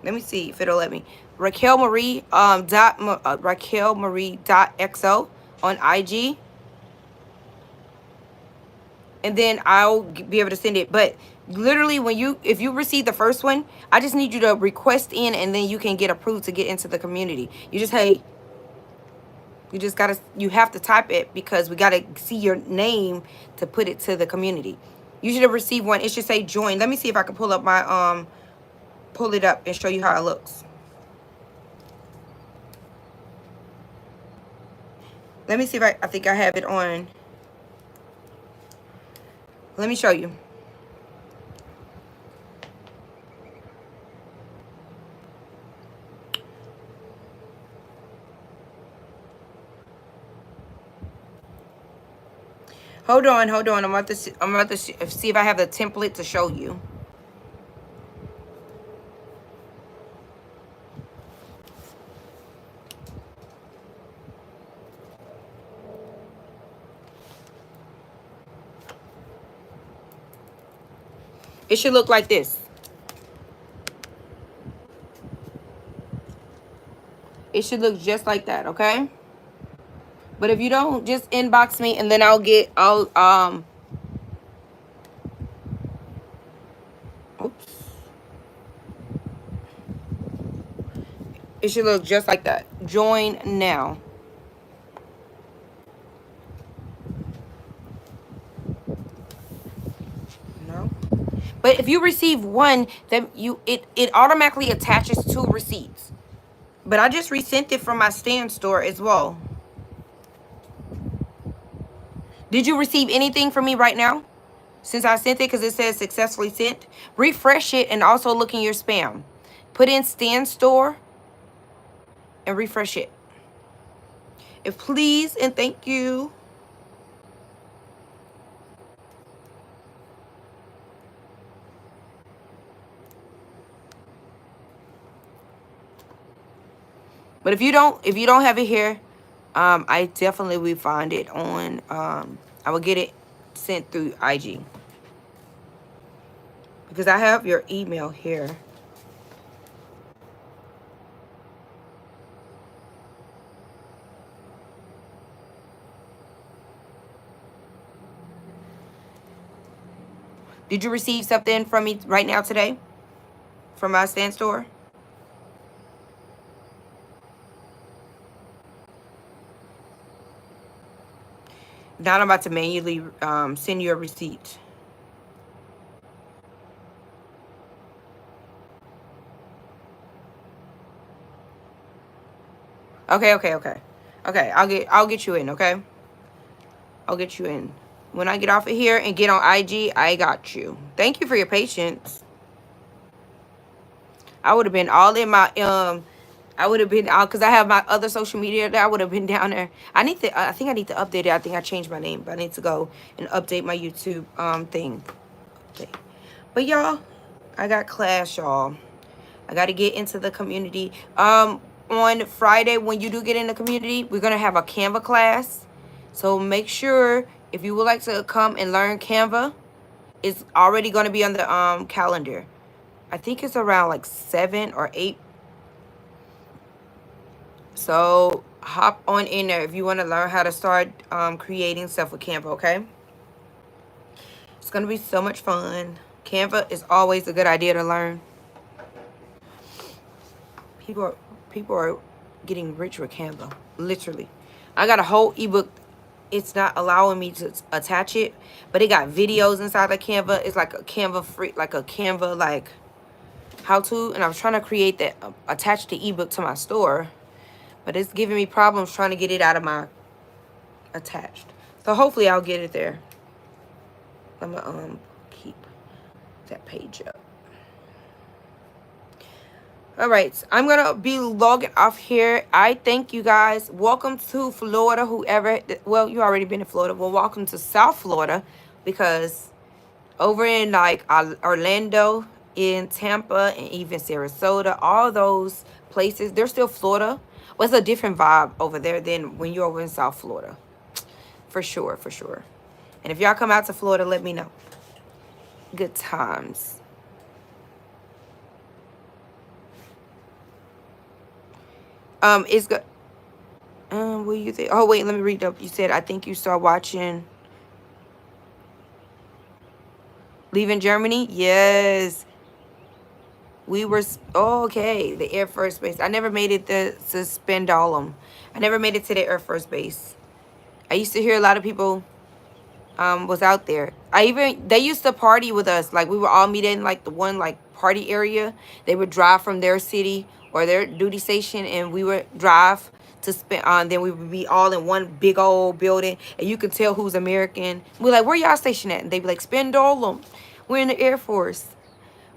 Let me see if it'll let me. Raquel Marie Raquel Marie .xo on IG, and then I'll be able to send it. But literally, if you receive the first one, I just need you to request in, and then you can get approved to get into the community. You just, hey, you have to type it because we gotta see your name to put it to the community. You should have received one. It should say join. Let me see if I can pull up my pull it up and show you how it looks. Let me see if I think I have it on. Let me show you. Hold on. I'm about to see if I have the template to show you. It should look like this. It should look just like that, okay? But if you don't, just inbox me, and then oops. It should look just like that. Join now. No. But if you receive one, then it automatically attaches 2 receipts. But I just resent it from my stand store as well. Did you receive anything from me right now? Since I sent it, because it says successfully sent. Refresh it and also look in your spam. Put in stand store and refresh it. If please and thank you. But if you don't have it here, I definitely will find it on, I will get it sent through IG. Because I have your email here. Did you receive something from me right now today? From my stand store? Now I'm about to manually send you a receipt. Okay, okay, okay. Okay, I'll get you in, okay? I'll get you in. When I get off of here and get on IG, I got you. Thank you for your patience. I would have been all in my I would have been out because I have my other social media that I would have been down there. I think I need to update it. I think I changed my name, but I need to go and update my YouTube thing. Okay. But y'all, I got class, y'all. I got to get into the community. On Friday, when you do get in the community, we're going to have a Canva class. So make sure if you would like to come and learn Canva, it's already going to be on the calendar. I think it's around like 7 or 8. So hop on in there if you want to learn how to start creating stuff with Canva, okay? It's going to be so much fun. Canva is always a good idea to learn. People are getting rich with Canva, literally. I got a whole ebook. It's not allowing me to attach it, but it got videos inside of Canva. It's like a Canva free, like a Canva like how to, and I was trying to create that, attach the ebook to my store, but it's giving me problems trying to get it out of my attached. So hopefully I'll get it there. I'm gonna keep that page up. All right, I'm going to be logging off here. I thank you guys. Welcome to Florida, whoever. Well, you already been in Florida. Well, welcome to South Florida, because over in like Orlando, in Tampa, and even Sarasota, all those places, they're still Florida. But it's a different vibe over there than when you're over in South Florida. For sure, for sure. And if y'all come out to Florida, let me know. Good times. It's good. What do you think? Oh, wait, let me read up. You said, I think you start watching Leaving Germany? Yes. We were, oh, okay, the Air Force Base. I never made it to Spendalum. I never made it to the Air Force Base. I used to hear a lot of people was out there. They used to party with us. Like, we would all meet in, like, the one, like, party area. They would drive from their city or their duty station, and we would drive to spend then we would be all in one big old building, and you could tell who's American. We're like, where y'all stationed at? And they'd be like, Spendolum. We're in the Air Force.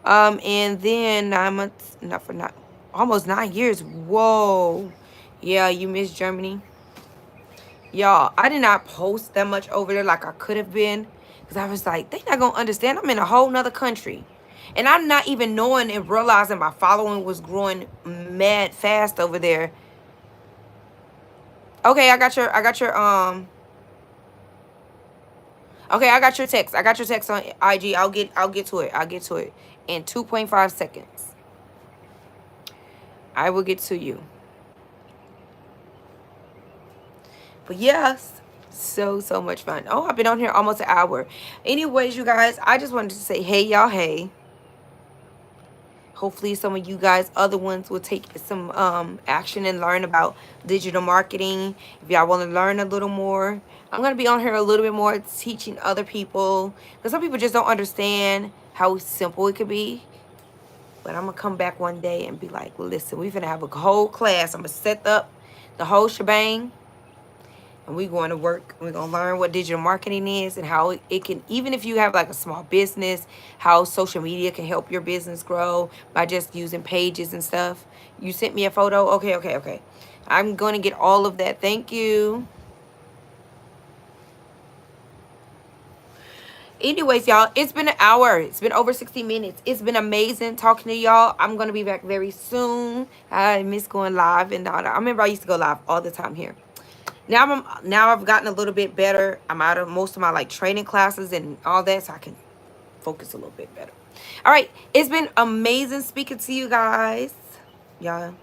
And then 9 months, almost 9 years. Whoa. Yeah, you miss Germany. Y'all, I did not post that much over there like I could have been, because I was like, they not gonna understand. I'm in a whole nother country, and I'm not even knowing and realizing my following was growing mad fast over there. Okay, I got your okay, I got your text. I got your text on IG. I'll get to it. I'll get to it in 2.5 seconds. I will get to you. But yes, so much fun. Oh, I've been on here almost an hour. Anyways, you guys, I just wanted to say, hey, y'all, hey. Hopefully some of you guys, other ones, will take some action and learn about digital marketing. If y'all want to learn a little more, I'm going to be on here a little bit more teaching other people, because some people just don't understand how simple it could be. But I'm going to come back one day and be like, listen, we're going to have a whole class. I'm going to set up the whole shebang. And we're going to work. We're going to learn what digital marketing is and how it can, even if you have like a small business, how social media can help your business grow by just using pages and stuff. You sent me a photo. Okay. I'm going to get all of that. Thank you. Anyways, y'all, it's been an hour. It's been over 60 minutes. It's been amazing talking to y'all. I'm going to be back very soon. I miss going live and all that. I remember I used to go live all the time here. Now I've gotten a little bit better. I'm out of most of my like training classes and all that, so I can focus a little bit better. All right, it's been amazing speaking to you guys. Y'all,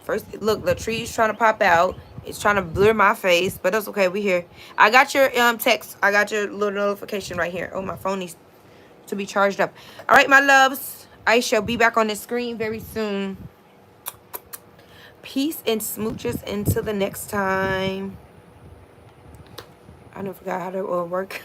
first look, the tree's trying to pop out. It's trying to blur my face, but that's okay. We here. I got your text. I got your little notification right here. Oh, my phone needs to be charged up. All right, my loves. I shall be back on the screen very soon. Peace and smooches until the next time. I don't forgot how to work.